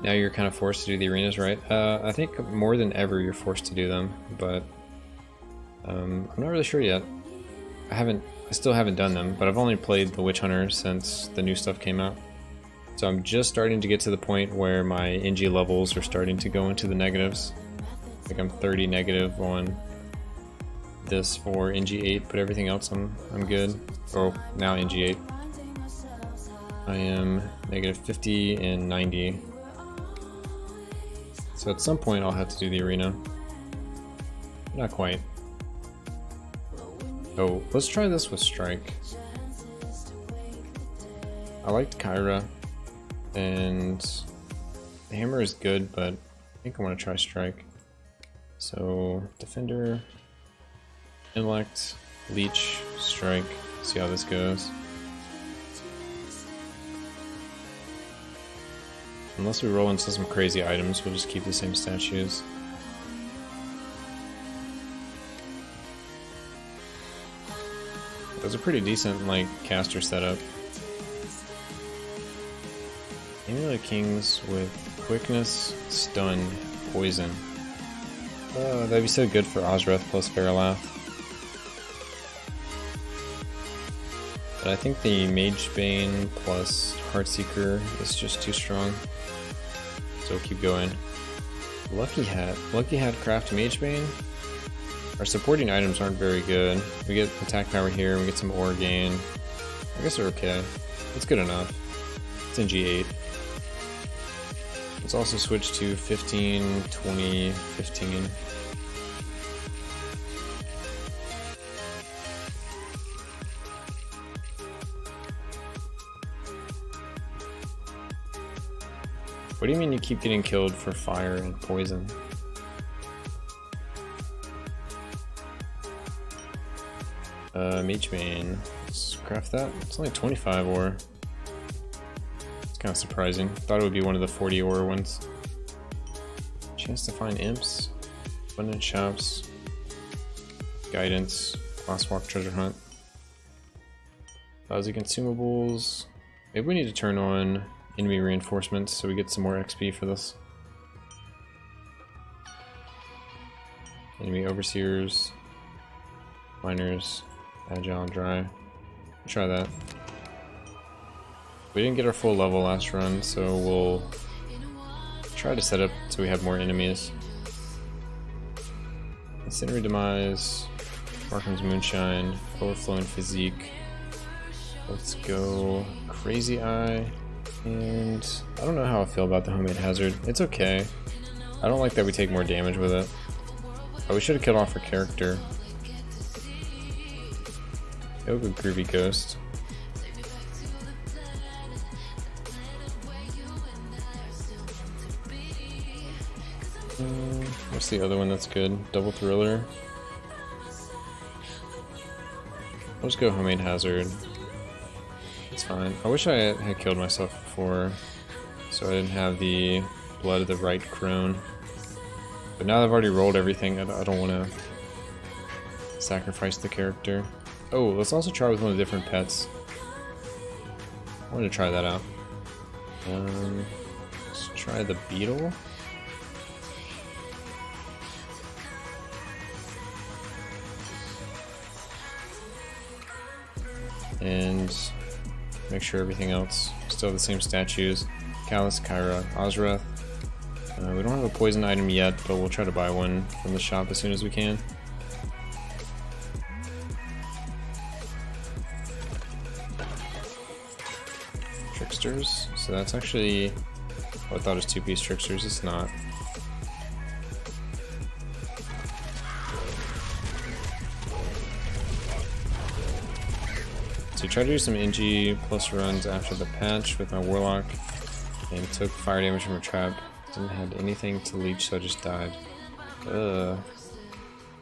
Now you're kind of forced to do the arenas, right? I think more than ever you're forced to do them, but I'm not really sure yet. I still haven't done them, but I've only played the Witch Hunter since the new stuff came out. So I'm just starting to get to the point where my NG levels are starting to go into the negatives. I think I'm 30 negative on this for NG+8, but everything else I'm good. Oh, now NG+8. I am negative 50 and 90. So at some point I'll have to do the arena. Not quite. Oh, let's try this with Strike. I liked Kyra, and the hammer is good, but I think I want to try Strike. So, Defender, Intellect, Leech, Strike, see how this goes. Unless we roll into some crazy items, we'll just keep the same statues. It was a pretty decent, like, caster setup. Amulet Kings with Quickness, Stun, Poison. That'd be so good for Ozreth plus Faralath. But I think the Magebane plus Heartseeker is just too strong. So we'll keep going. Lucky Hat Craft Magebane. Our supporting items aren't very good. We get attack power here, we get some ore gain. I guess they're okay. It's good enough. It's NG+8. Let's also switch to 15, 20, 15. What do you mean you keep getting killed for fire and poison? Magebane. Let's craft that. It's only 25 ore. It's kind of surprising. Thought it would be one of the 40 ore ones. Chance to find imps. Abundant shops. Guidance. Glasswalk treasure hunt. Lousy consumables. Maybe we need to turn on enemy reinforcements so we get some more XP for this. Enemy overseers. Miners. Agile and dry. Try that. We didn't get our full level last run, so we'll try to set up so we have more enemies. Incendiary Demise, Markham's Moonshine, Overflowing Physique. Let's go Crazy Eye, and I don't know how I feel about the Homemade Hazard. It's okay. I don't like that we take more damage with it. Oh, we should have killed off her character. Go with Groovy Ghost. What's the other one that's good? Double Thriller. I'll just go Homemade Hazard. It's fine. I wish I had killed myself before, so I didn't have the Blood of the Right Crone. But now that I've already rolled everything, I don't want to sacrifice the character. Oh, let's also try with one of the different pets. I want to try that out. Let's try the beetle. And make sure everything else still have the same statues. Callus, Kyra, Ozreth. We don't have a poison item yet, but we'll try to buy one from the shop as soon as we can. Tricksters. So that's actually, oh, I thought it was two-piece tricksters. It's not. So I tried to do some NG plus runs after the patch with my Warlock and took fire damage from a trap. Didn't have anything to leech, so I just died.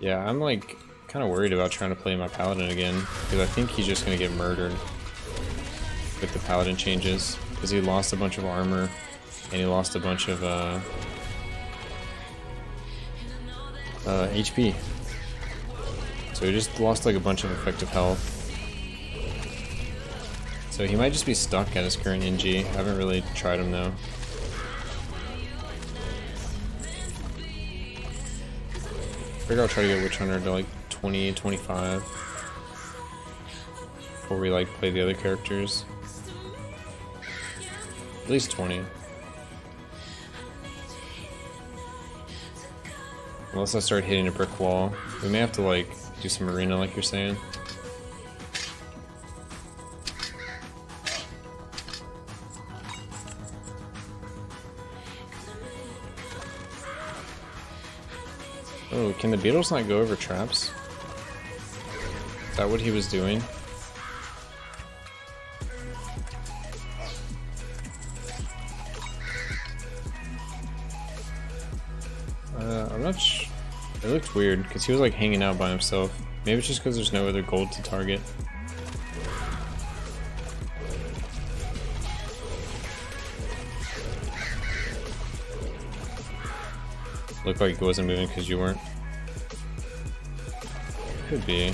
Yeah, I'm like kind of worried about trying to play my Paladin again because I think he's just going to get murdered with the Paladin changes because he lost a bunch of armor and he lost a bunch of HP. So he just lost like a bunch of effective health. So he might just be stuck at his current NG. I haven't really tried him though. figure I'll try to get Witch Hunter to like 20, 25 before we like play the other characters. At least 20. Unless I start hitting a brick wall. We may have to like do some arena like you're saying. Oh, can the beetles not go over traps? Is that what he was doing? I'm not sure. It looked weird because he was like hanging out by himself. Maybe it's just because there's no other gold to target. Looked like it wasn't moving because you weren't. Could be.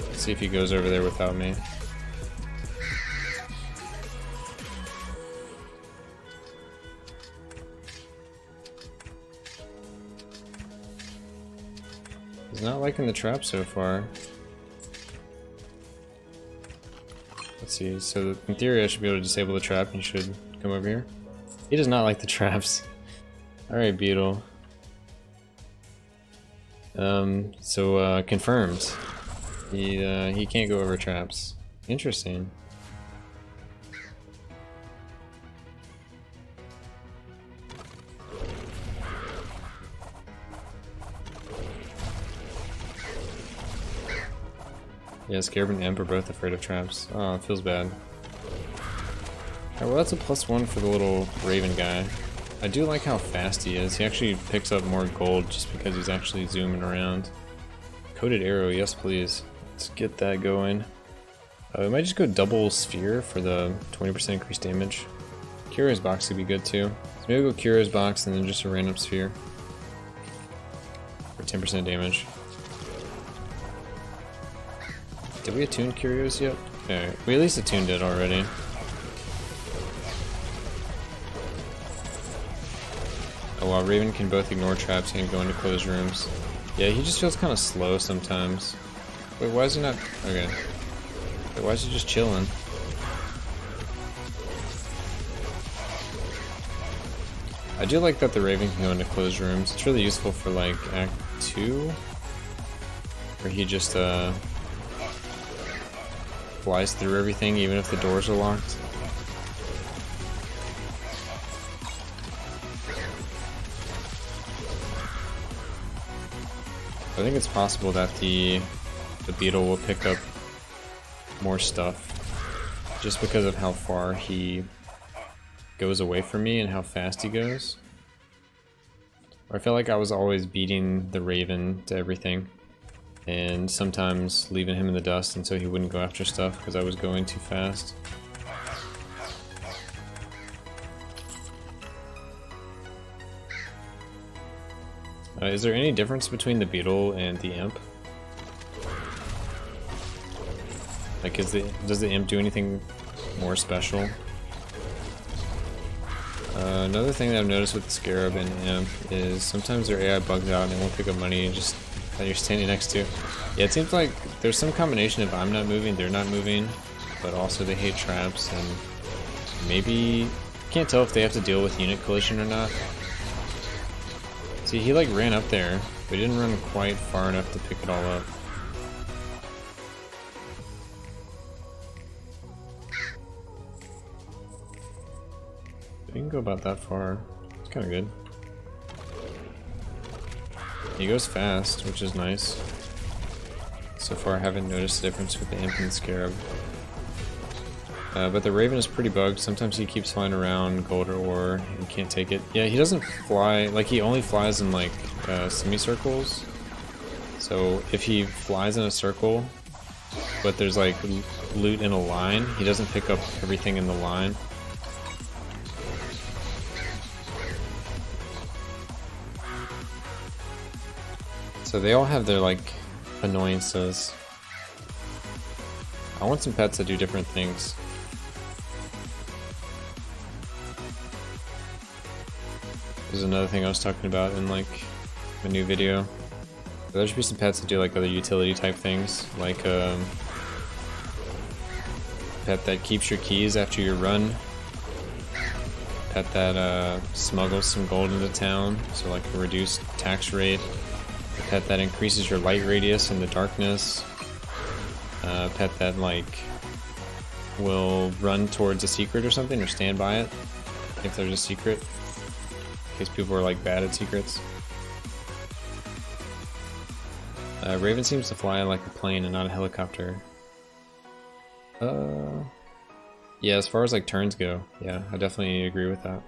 Let's see if he goes over there without me. He's not liking the trap so far. Let's see, so in theory I should be able to disable the trap and he should come over here. He does not like the traps. Alright, Beetle. Confirmed. He can't go over traps. Interesting. Yeah, Scarab and Imp are both afraid of traps. Oh, it feels bad. Alright, well that's a +1 for the little Raven guy. I do like how fast he is. He actually picks up more gold just because he's actually zooming around. Coated arrow, yes please. Let's get that going. We might just go double sphere for the 20% increased damage. Curious box would be good too. So maybe we'll go Curious box and then just a random sphere for 10% damage. Did we attune Curios yet? Okay, we at least attuned it already. Oh wow, Raven can both ignore traps and go into closed rooms. Yeah, he just feels kind of slow sometimes. Wait, why is he not... Okay. Wait, why is he just chilling? I do like that the Raven can go into closed rooms. It's really useful for like Act 2, where he just flies through everything even if the doors are locked. I think it's possible that the beetle will pick up more stuff just because of how far he goes away from me and how fast he goes. Or I felt like I was always beating the Raven to everything and sometimes leaving him in the dust and so he wouldn't go after stuff because I was going too fast. Is there any difference between the beetle and the imp? Like, does the imp do anything more special? Another thing that I've noticed with the Scarab and imp is sometimes their AI bugs out and they won't pick up money just that you're standing next to. Yeah, it seems like there's some combination of I'm not moving, they're not moving, but also they hate traps and maybe can't tell if they have to deal with unit collision or not. See, he like ran up there, but he didn't run quite far enough to pick it all up. He can go about that far. It's kind of good. He goes fast, which is nice. So far I haven't noticed the difference with the Imp and the Scarab. But the Raven is pretty bugged. Sometimes he keeps flying around gold or ore and can't take it. Yeah, he doesn't fly, like he only flies in like semicircles. So if he flies in a circle, but there's like loot in a line, he doesn't pick up everything in the line. So they all have their like annoyances. I want some pets that do different things. This is another thing I was talking about in like a new video. There should be some pets that do like other utility type things, like pet that keeps your keys after your run. Pet that smuggles some gold into town, so like a reduced tax rate. A pet that increases your light radius in the darkness. A pet that like will run towards a secret or something, or stand by it if there's a secret, in case people are like bad at secrets. Raven seems to fly like a plane and not a helicopter. Yeah, as far as like turns go, yeah, I definitely agree with that.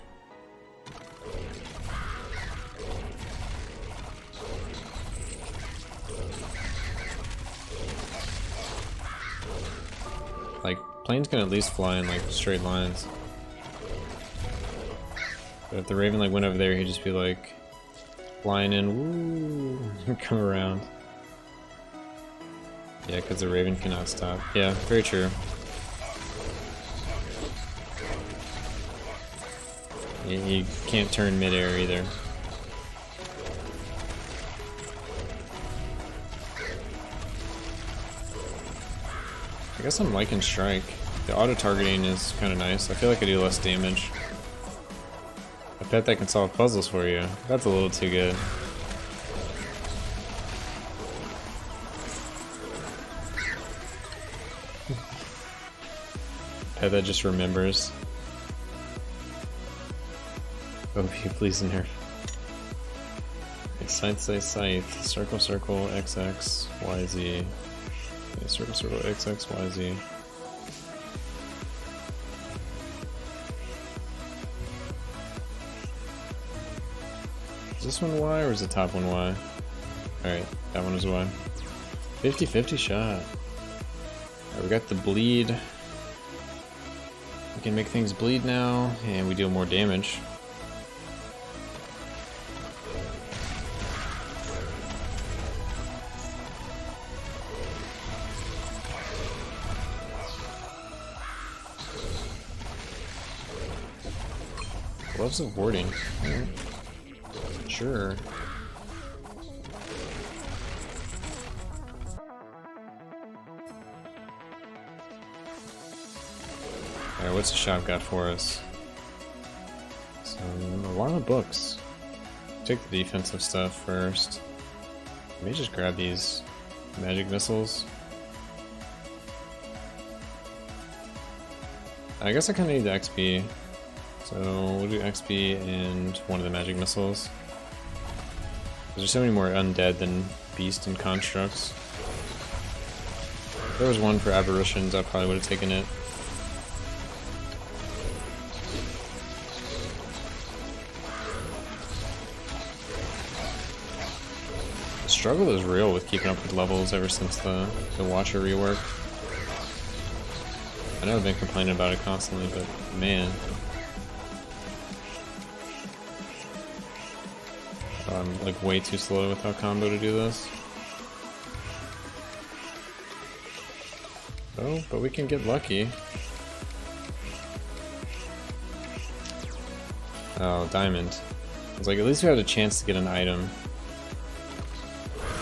Like, planes can at least fly in like straight lines. But if the Raven like went over there, he'd just be like flying in, woo, come around. Yeah, because the Raven cannot stop. Yeah, very true. He can't turn mid-air either. I guess I'm liking Strike. The auto-targeting is kind of nice. I feel like I do less damage. I bet that can solve puzzles for you. That's a little too good. Pet that just remembers. OP, please nerf. Scythe, scythe, scythe. Circle, circle, XX, YZ. Yeah, circle, circle, XX, YZ. Is this one Y or is the top one Y? Alright, that one is Y. 50-50 shot. Alright, we got the bleed. We can make things bleed now, and we deal more damage. Gloves of warding. Sure. Alright, what's the shop got for us? A lot of books. Take the defensive stuff first. Let me just grab these magic missiles. I guess I kind of need the XP. So we'll do XP and one of the magic missiles. There's so many more undead than beast and constructs. If there was one for aberrations, I probably would have taken it. The struggle is real with keeping up with levels ever since the Watcher rework. I know I've been complaining about it constantly, but man. I'm like way too slow without combo to do this. Oh, but we can get lucky. Oh, diamond. It's like at least we had a chance to get an item.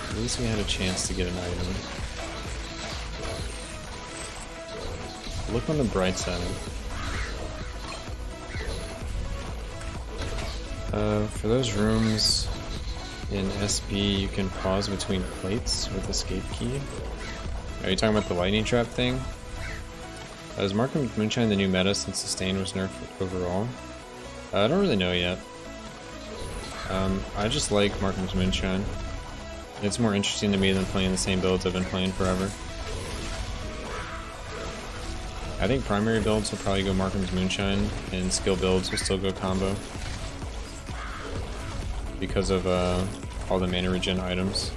At least we had a chance to get an item. Look on the bright side. For those rooms in SB, you can pause between plates with escape key. Are you talking about the lightning trap thing? Is Markham's Moonshine the new meta since Sustain was nerfed overall? I don't really know yet. I just like Markham's Moonshine. It's more interesting to me than playing the same builds I've been playing forever. I think primary builds will probably go Markham's Moonshine, and skill builds will still go combo. Because of all the mana regen items.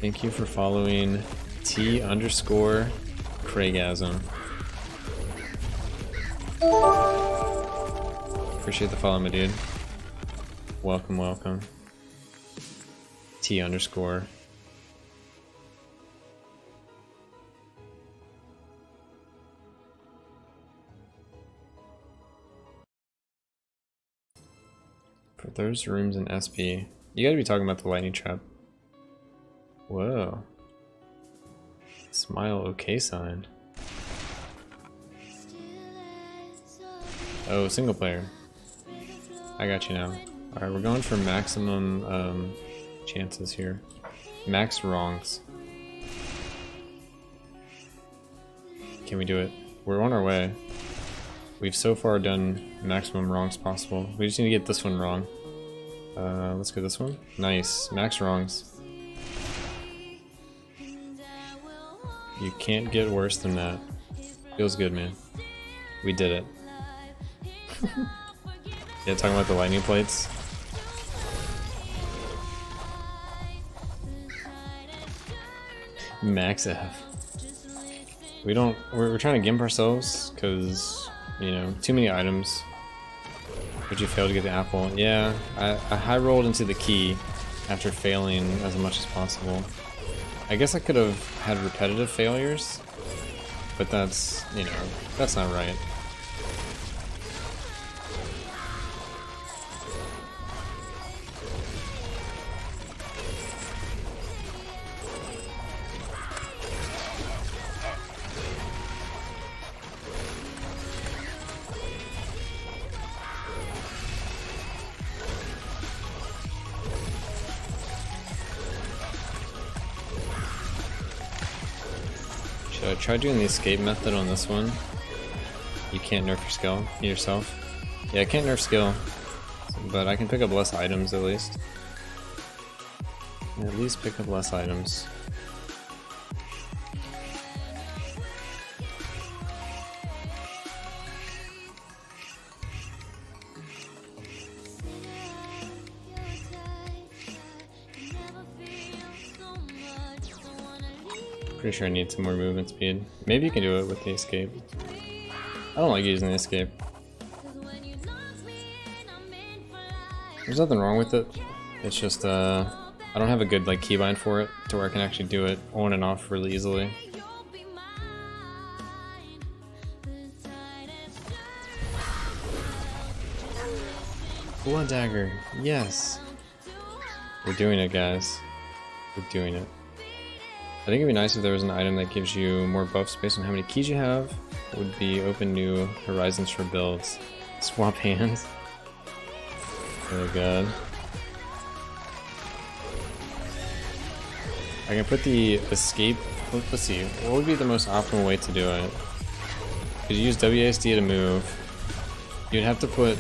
Thank you for following T_Craigasm. Appreciate the follow, my dude. Welcome, welcome. T_. There's rooms in SP. You gotta be talking about the lightning trap. Whoa. Smile okay sign. Oh, single player. I got you now. Alright, we're going for maximum chances here. Max wrongs. Can we do it? We're on our way. We've so far done maximum wrongs possible. We just need to get this one wrong. Let's get this one. Nice. Max wrongs. You can't get worse than that. Feels good, man. We did it. Yeah, talking about the lightning plates. Max F. We're trying to gimp ourselves because, you know, too many items. But you failed to get the apple. Yeah, I high rolled into the key after failing as much as possible. I guess I could have had repetitive failures, but that's, you know, that's not right. Try doing the escape method on this one. You can't nerf your skill yourself. Yeah, I can't nerf skill, but I can pick up less items at least. At least pick up less items. Pretty sure I need some more movement speed. Maybe you can do it with the escape. I don't like using the escape. There's nothing wrong with it. It's just I don't have a good like keybind for it to where I can actually do it on and off really easily. Blood dagger, yes. We're doing it, guys. We're doing it. I think it'd be nice if there was an item that gives you more buffs based on how many keys you have. It would be open new horizons for builds. Swap hands. Oh god. I can put the escape. Let's see. What would be the most optimal way to do it? Because you use WASD to move. You'd have to put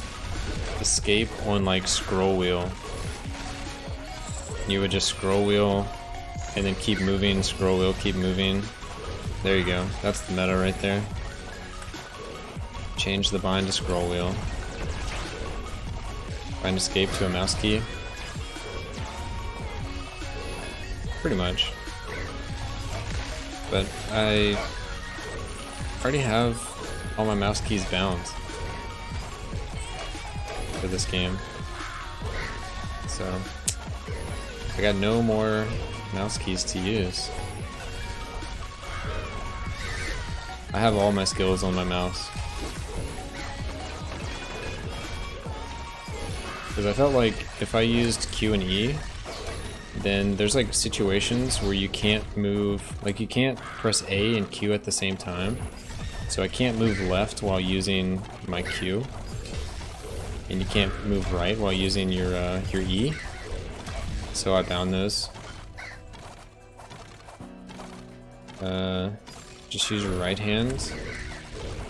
escape on like scroll wheel. You would just scroll wheel. And then keep moving, scroll wheel, keep moving. There you go. That's the meta right there. Change the bind to scroll wheel. Bind escape to a mouse key. Pretty much. But I already have all my mouse keys bound for this game. So I got no more mouse keys to use. I have all my skills on my mouse. Because I felt like if I used Q and E, then there's like situations where you can't move, like you can't press A and Q at the same time. So I can't move left while using my Q. And you can't move right while using your E. So I bound those. Just use your right hand,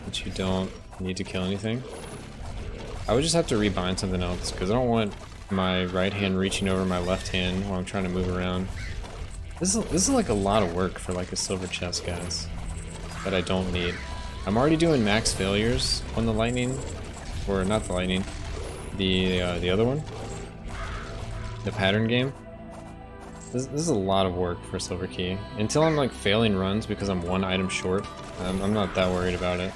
but you don't need to kill anything. I would just have to rebind something else, because I don't want my right hand reaching over my left hand while I'm trying to move around. This is like a lot of work for like a silver chest, guys, that I don't need. I'm already doing max failures on the lightning, or not the lightning, the other one, the pattern game. This is a lot of work for silver key. Until I'm like failing runs because I'm one item short, I'm not that worried about it.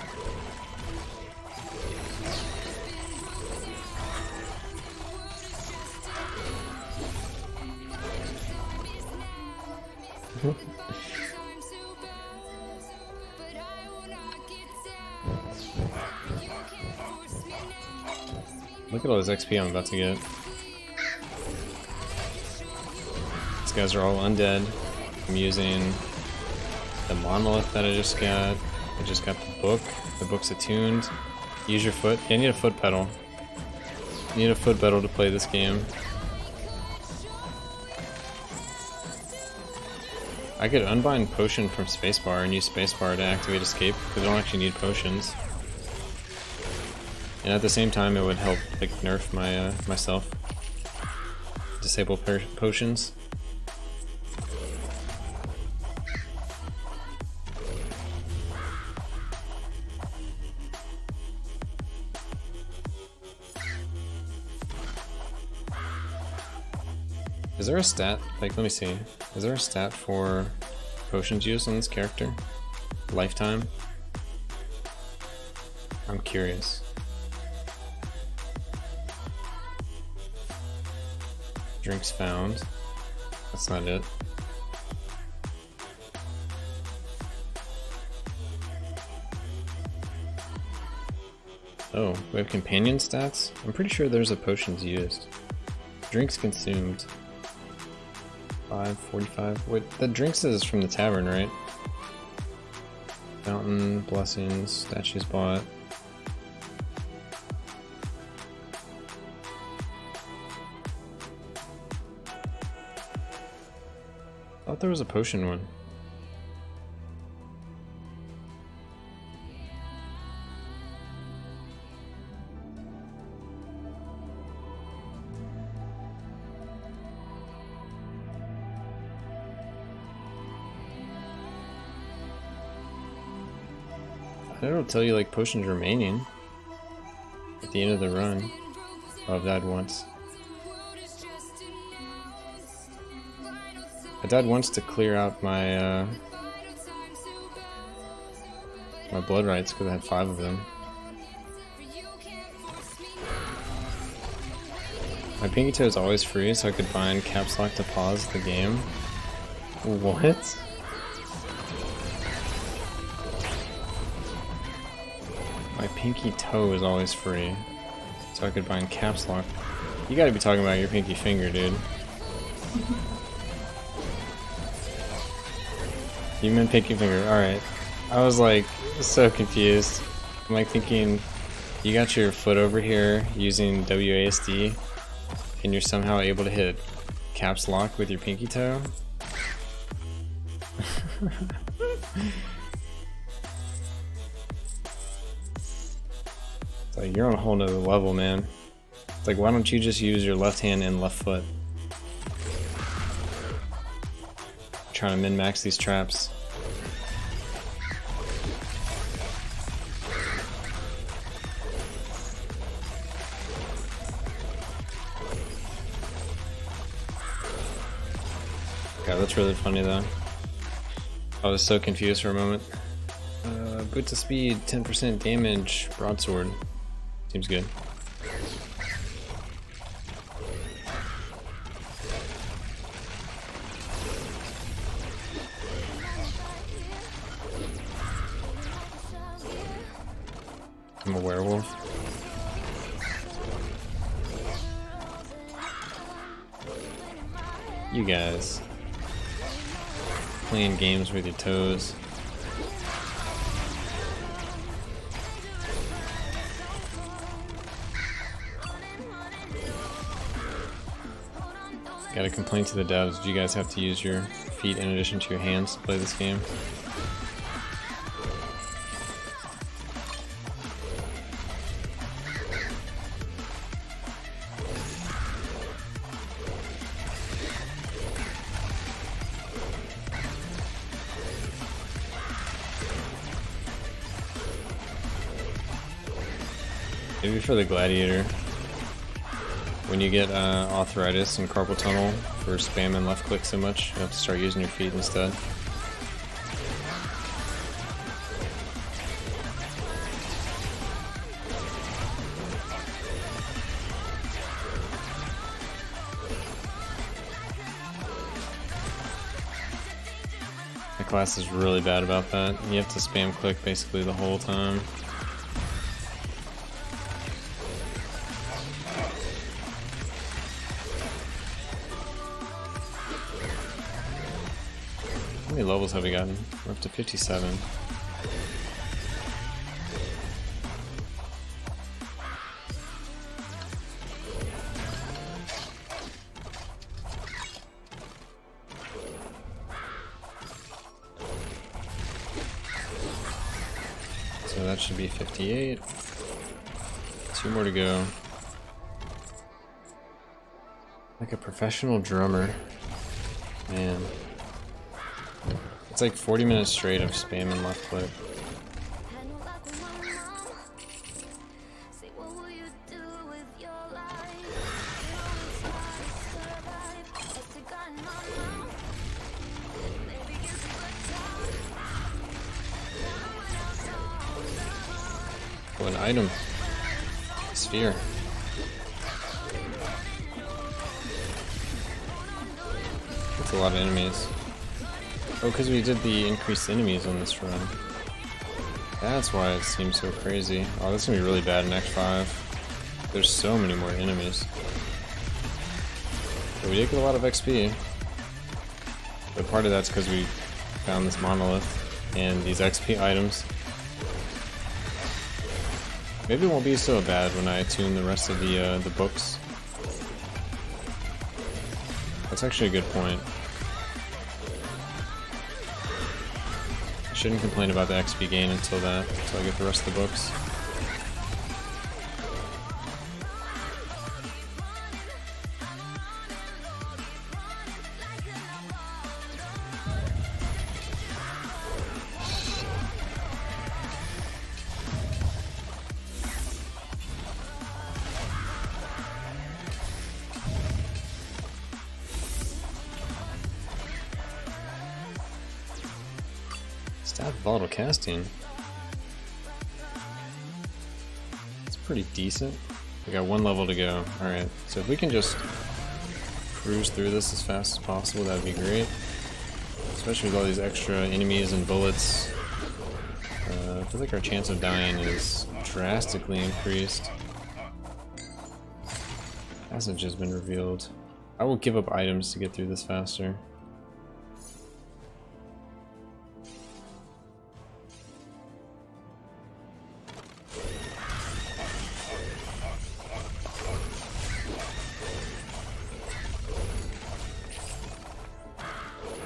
Look at all this XP I'm about to get. guys are all undead. I'm using the monolith that I just got. I just got the book. The book's attuned. Use your foot. Yeah, I need a foot pedal. You need a foot pedal to play this game. I could unbind potion from spacebar and use spacebar to activate escape because I don't actually need potions. And at the same time, it would help like nerf my myself. Disable potions. Is there a stat? Like, let me see. Is there a stat for potions used on this character? Lifetime? I'm curious. Drinks found. That's not it. Oh, we have companion stats? I'm pretty sure there's a potions used. Drinks consumed. 5:45. Wait, the drinks is from the tavern, right? Fountain, blessings, statues bought. I thought there was a potion one. It'll tell you like potions remaining at the end of the run. Oh, I've died once. I died once to clear out my my blood rights because I had 5 of them. My pinky toe is always free, so I could bind caps lock to pause the game. What? My pinky toe is always free, so I could bind caps lock. You gotta be talking about your pinky finger, dude. You meant pinky finger, alright. I was like, so confused. I'm like thinking, you got your foot over here using WASD, and you're somehow able to hit caps lock with your pinky toe? It's like, you're on a whole nother level, man. It's like, why don't you just use your left hand and left foot? Trying to min-max these traps. God, that's really funny though. I was so confused for a moment. Boot to speed, 10% damage, broadsword. Seems good. I'm a werewolf. You guys playing games with your toes. Gotta complain to the devs, you guys have to use your feet in addition to your hands to play this game. Maybe for the gladiator. When you get arthritis and carpal tunnel for spamming left click so much, you have to start using your feet instead. My class is really bad about that. You have to spam click basically the whole time. many levels have we gotten? We're up to 57. So that should be 58. 2 more to go. Like a professional drummer. Man. It's like 40 minutes straight of spamming left click. Oh, an item. Sphere. That's a lot of enemies. Oh, because we did the increased enemies on this run. That's why it seems so crazy. Oh, that's gonna be really bad in Act 5. There's so many more enemies. But we did get a lot of XP. But part of that's because we found this monolith and these XP items. Maybe it won't be so bad when I tune the rest of the books. That's actually a good point. I shouldn't complain about the XP gain until I get the rest of the books. Stab volatile casting. It's pretty decent. We got 1 level to go. Alright, so if we can just cruise through this as fast as possible, that would be great. Especially with all these extra enemies and bullets. I feel like our chance of dying is drastically increased. Passage has been revealed. I will give up items to get through this faster.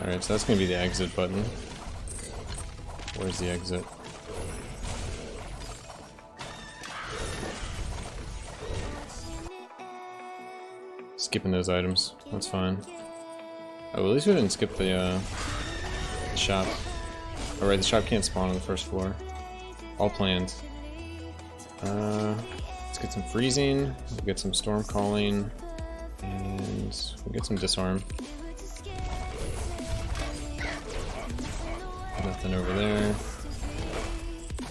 Alright, so that's going to be the exit button. Where's the exit? Skipping those items, that's fine. Oh, at least we didn't skip the shop. Alright, the shop can't spawn on the first floor. All planned. Let's get some freezing, we'll get some storm calling, and we'll get some disarm. Nothing over there.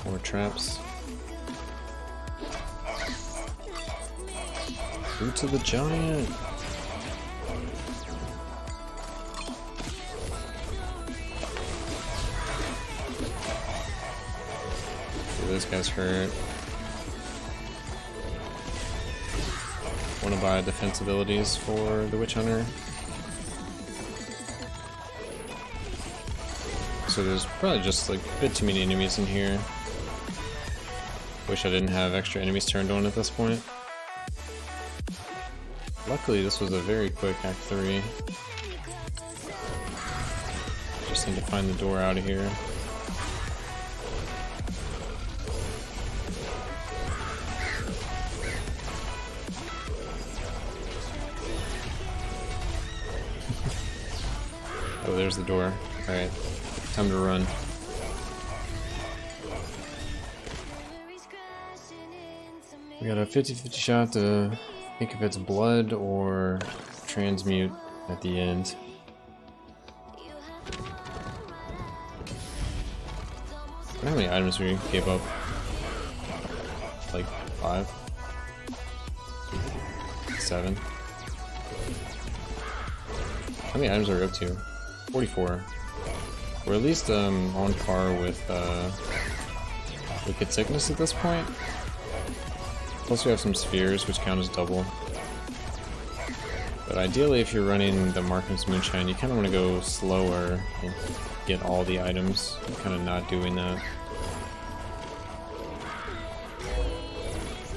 More traps. Boots of the Giant! Okay, this guy's hurt. Wanna buy defense abilities for the Witch Hunter. So there's probably just like a bit too many enemies in here. Wish I didn't have extra enemies turned on at this point. Luckily this was a very quick Act 3. Just need to find the door out of here. Oh, there's the door. Alright. Time to run. We got a 50-50 shot to think if it's blood or transmute at the end. I wonder how many items we gave up. Like 5? 7? How many items are we up to? 44. We're at least on par with Wicked Sickness at this point. Plus we have some spheres which count as double. But ideally, if you're running the Markham's Moonshine, you kind of want to go slower and get all the items. I'm kind of not doing that.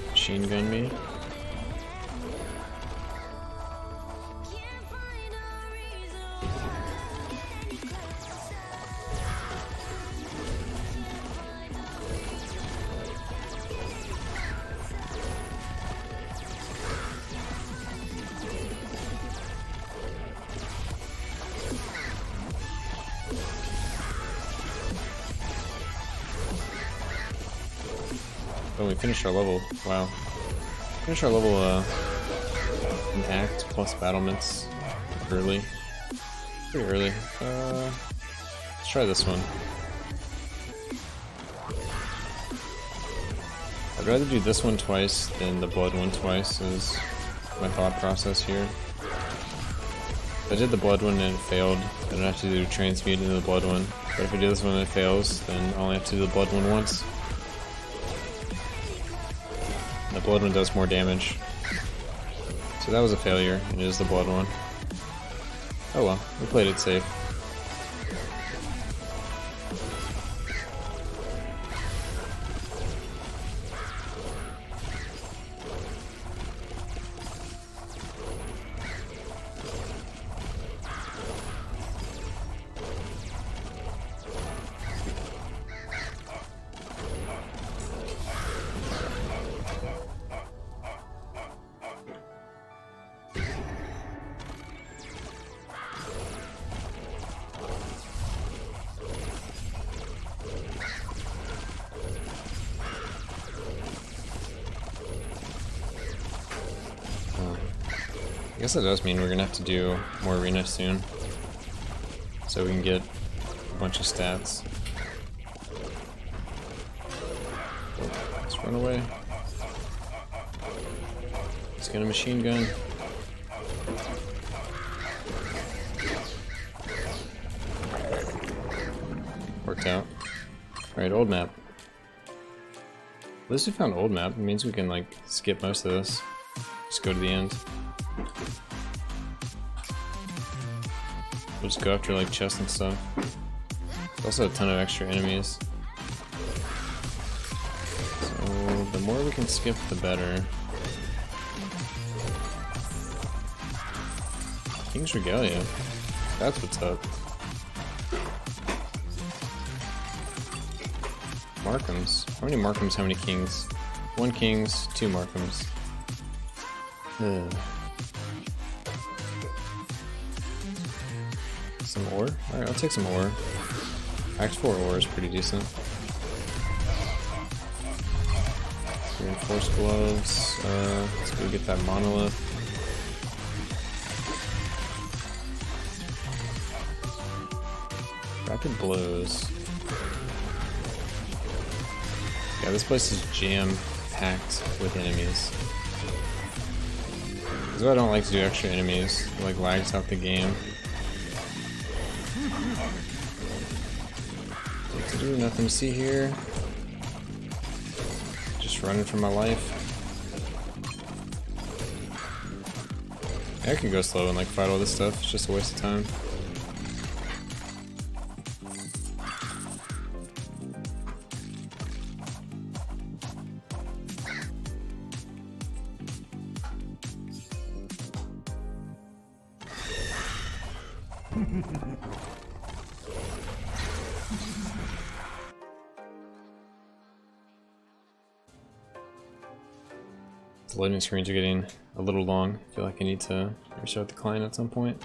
Machine gun me. Oh, we finished our level. Wow. Finished our level, an act plus battlements early. Pretty early. Let's try this one. I'd rather do this one twice than the blood one twice, is my thought process here. If I did the blood one and it failed, I don't have to do transmute into the blood one. But if I do this one and it fails, then I only have to do the blood one once. The blood one does more damage. So that was a failure, and it is the blood one. Oh well, we played it safe. I guess that does mean we're gonna have to do more arena soon, so we can get a bunch of stats. Oh, let's run away. Let's get a machine gun. Worked out. Alright, old map. At least we found old map. It means we can like skip most of this. Just go to the end. We'll just go after like chests and stuff. There's also a ton of extra enemies. So the more we can skip, the better. King's Regalia. That's what's up. Markham's. How many Markham's, how many Kings? 1 King's, 2 Markham's. Ugh. Some ore? Alright, I'll take some ore. Act 4 ore is pretty decent. Reinforced gloves. Let's go get that monolith. Rapid blows. Yeah, this place is jam-packed with enemies. This is why I don't like to do extra enemies. It like lags out the game. Nothing to do, nothing to see here. Just running for my life. I can go slow and like fight all this stuff. It's just a waste of time. The loading screens are getting a little long. I feel like I need to restart the client at some point.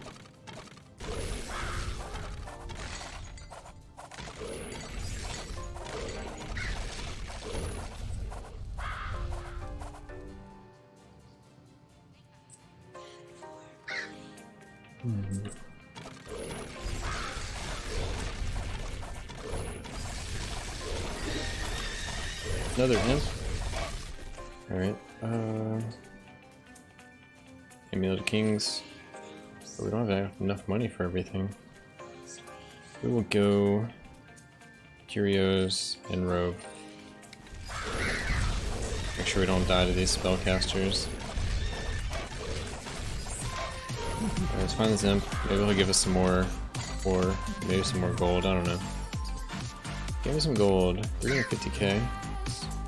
Another imp. Alright, Amulet of Kings. But we don't have enough money for everything. We will go Curios and Rogue. Make sure we don't die to these spellcasters. Alright, let's find this imp. Maybe he'll give us some more ore, maybe some more gold, I don't know. Give me some gold. 350k.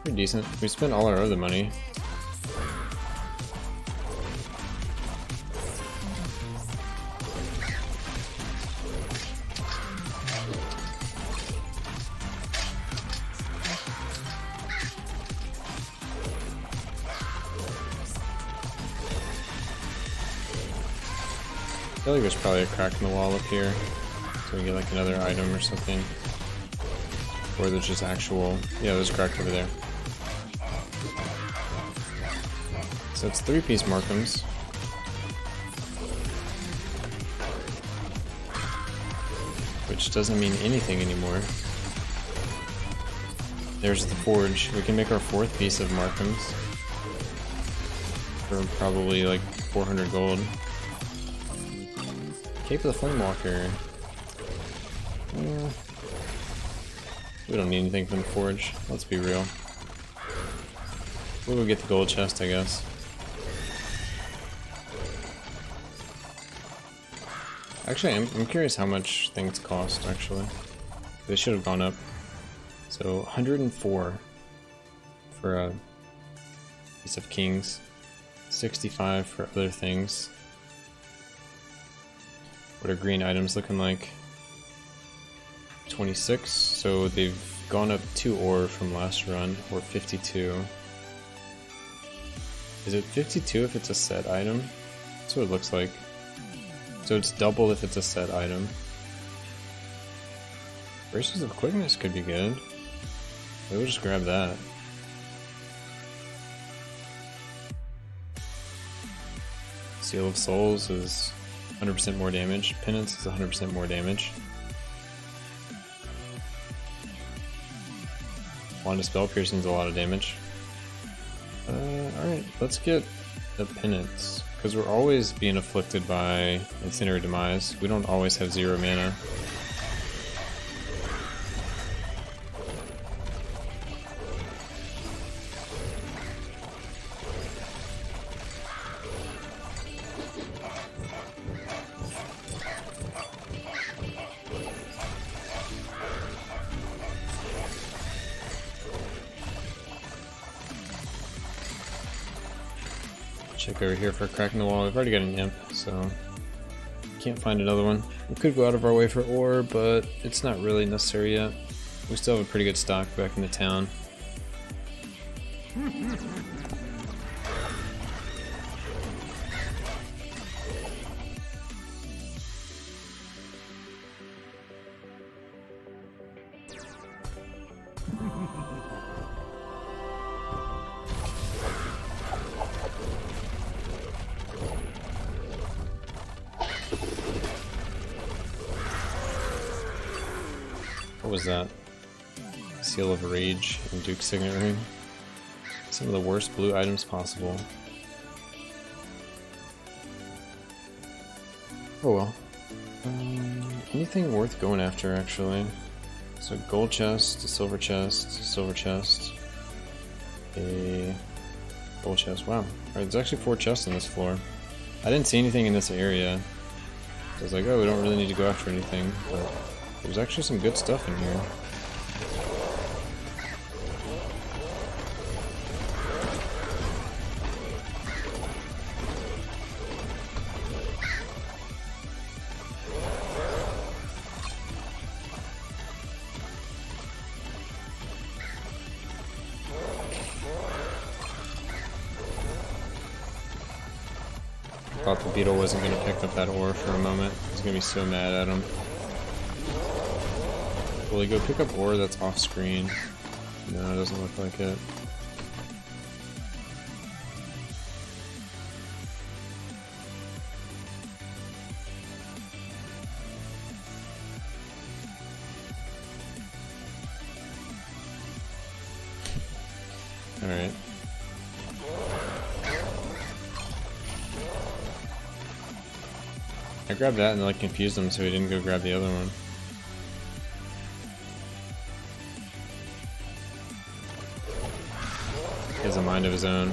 Pretty decent. We spent all our other money. I feel like there's probably a crack in the wall up here, so we get like another item or something. Or there's just actual... yeah, there's a crack over there. So it's 3-piece Markhams. Which doesn't mean anything anymore. There's the forge. We can make our 4th piece of Markhams. For probably like 400 gold. Cape of the Flamewalker. We don't need anything from the forge, let's be real. We'll go get the gold chest, I guess. Actually, I'm curious how much things cost, actually. They should have gone up. So, 104 for a piece of kings. 65 for other things. What are green items looking like? 26, so they've gone up 2 ore from last run, or 52. Is it 52 if it's a set item? That's what it looks like. So it's double if it's a set item. Braces of Quickness could be good. We'll just grab that. Seal of Souls is 100% more damage. Penance is 100% more damage. Wand of Spell Piercing is a lot of damage. Alright, let's get the Penance. Because we're always being afflicted by Incendiary Demise. We don't always have 0 mana. Check over here for a crack in the wall. We've already got an imp, so can't find another one. We could go out of our way for ore, but it's not really necessary yet. We still have a pretty good stock back in the town. What was that? Seal of Rage and Duke's Signet Ring. Some of the worst blue items possible. Oh well. Anything worth going after, actually. So gold chest, a silver chest, a gold chest. Wow. Alright, there's actually 4 chests on this floor. I didn't see anything in this area. I was like, oh, we don't really need to go after anything, but there's actually some good stuff in here. Thought the beetle wasn't going to pick up that ore for a moment. I was going to be so mad at him. Will he go pick up ore that's off screen? No, it doesn't look like it. Alright. I grabbed that and like confused him so he didn't go grab the other one. He has a mind of his own.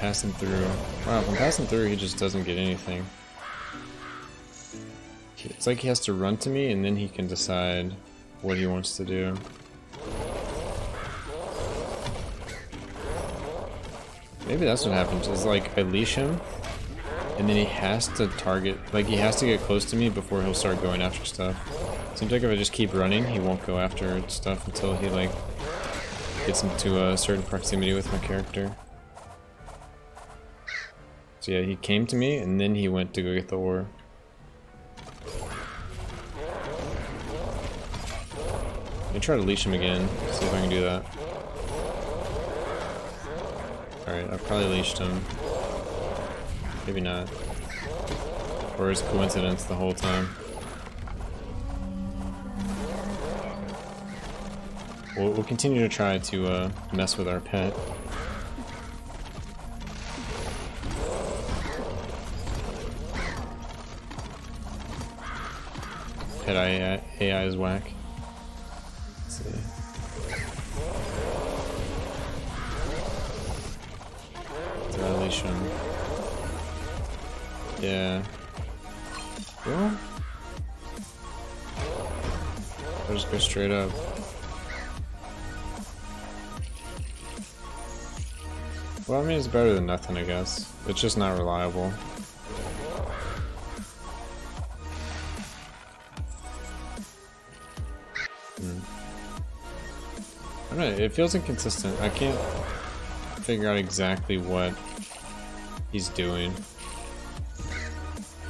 passing through. Wow, if I'm passing through, he just doesn't get anything. It's like he has to run to me and then he can decide what he wants to do. Maybe that's what happens, is like I leash him and then he has to target, like he has to get close to me before he'll start going after stuff. Seems like if I just keep running, he won't go after stuff until he like gets into a certain proximity with my character. So yeah, he came to me and then he went to go get the ore. Let me try to leash him again, see if I can do that. Alright, I've probably leashed him. Maybe not. Or is coincidence the whole time? We'll continue to try to mess with our pet. Pet AI is whack. Let's see. Did I leash him? Yeah. Well, I'll just go straight up. Well, I mean, it's better than nothing, I guess. It's just not reliable. I don't know, it feels inconsistent. I can't figure out exactly what he's doing.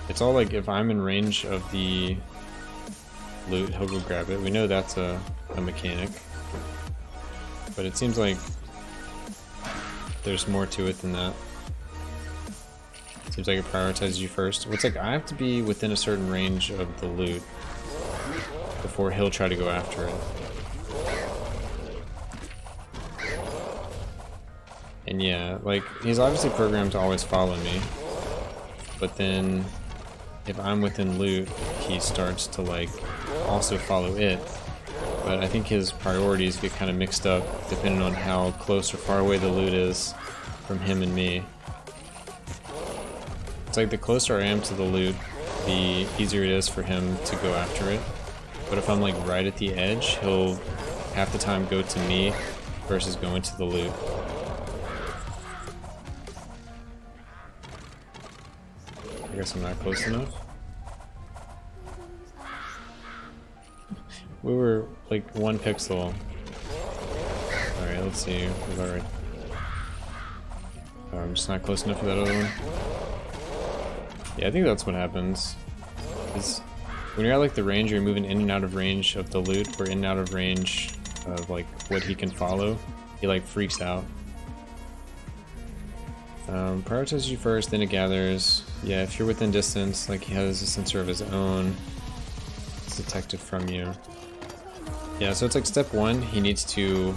It's all like if I'm in range of the loot, he'll go grab it. We know that's a mechanic. But it seems like there's more to it than that. Seems like it prioritizes you first. It's like I have to be within a certain range of the loot before he'll try to go after it. And yeah, like, he's obviously programmed to always follow me. But then, if I'm within loot, he starts to, like, also follow it. But I think his priorities get kind of mixed up depending on how close or far away the loot is from him and me. It's like the closer I am to the loot, the easier it is for him to go after it. But if I'm like right at the edge, he'll half the time go to me versus going to the loot. I guess I'm not close enough. We were like 1 pixel. Alright, let's see. Alright. Oh, I'm just not close enough for that other one. Yeah, I think that's what happens. Is when you're at like the range, you're moving in and out of range of the loot, or in and out of range of like what he can follow, he like freaks out. Prioritizes you first, then it gathers. Yeah, if you're within distance, like he has a sensor of his own, it's detected from you. Yeah, so it's like step 1, he needs to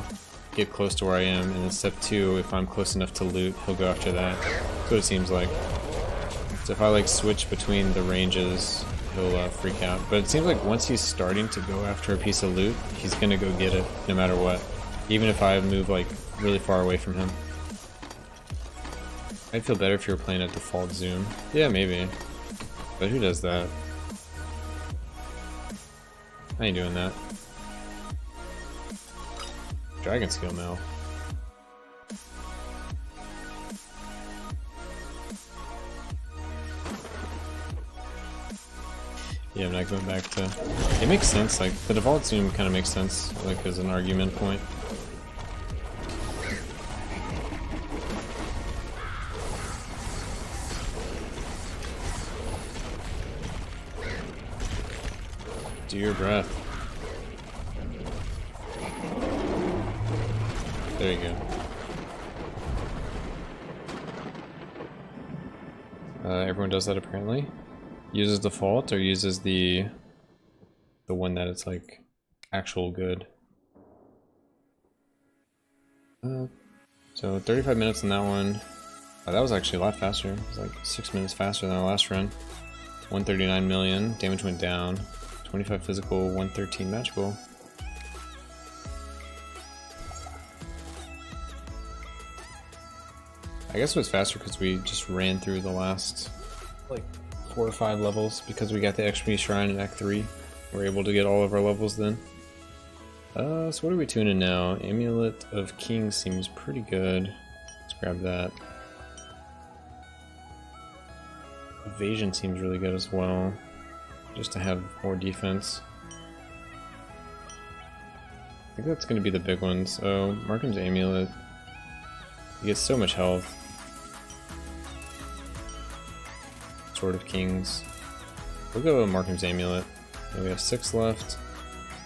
get close to where I am, and then step 2, if I'm close enough to loot, he'll go after that. That's what it seems like. So if I like switch between the ranges, he'll freak out. But it seems like once he's starting to go after a piece of loot, he's gonna go get it no matter what. Even if I move like really far away from him. I'd feel better if you were playing at default zoom. Yeah, maybe. But who does that? I ain't doing that. Dragon skill now. Yeah, I'm not going back to... It makes sense, like, the default zoom kind of makes sense, like, as an argument point. Do your breath. There you go. Everyone does that apparently. Uses default or uses the one that it's like actual good. So 35 minutes on that one. Oh, that was actually a lot faster. It was like 6 minutes faster than our last run. 139 million. Damage went down. 25 physical, 113 magical. I guess it was faster because we just ran through the last like 4 or 5 levels because we got the XP Shrine in Act 3. We're able to get all of our levels then. So what are we tuning now? Amulet of Kings seems pretty good. Let's grab that. Evasion seems really good as well, just to have more defense. I think that's going to be the big one. So Markham's Amulet, you get so much health. Sword of Kings. We'll go with Markham's Amulet. And we have 6 left.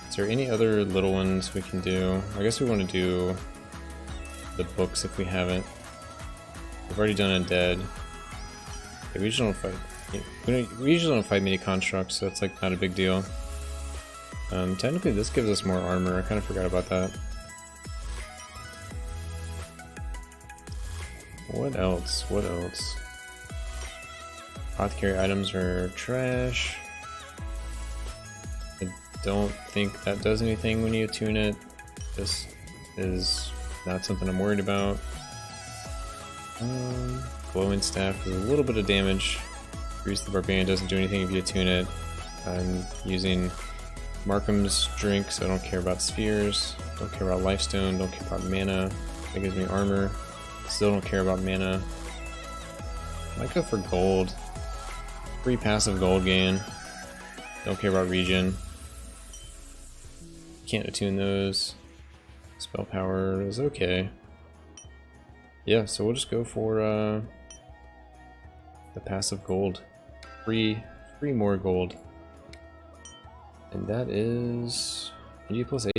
Is there any other little ones we can do? I guess we want to do the books if we haven't. We've already done Undead. Yeah, we usually don't fight. We usually don't fight mini constructs, so it's like not a big deal. Technically, this gives us more armor. I kind of forgot about that. What else? What else? Apothecary items are trash. I don't think that does anything when you tune it. This is not something I'm worried about. Glowing staff does a little bit of damage. Grease the Barbarian doesn't do anything if you tune it. I'm using Markham's drink, so I don't care about spheres. Don't care about lifestone. Don't care about mana. That gives me armor. Still don't care about mana. Might go for gold. Free passive gold gain. Don't care about regen. Can't attune those. Spell power is okay. Yeah, so we'll just go for the passive gold. Free more gold. And that is NG+8.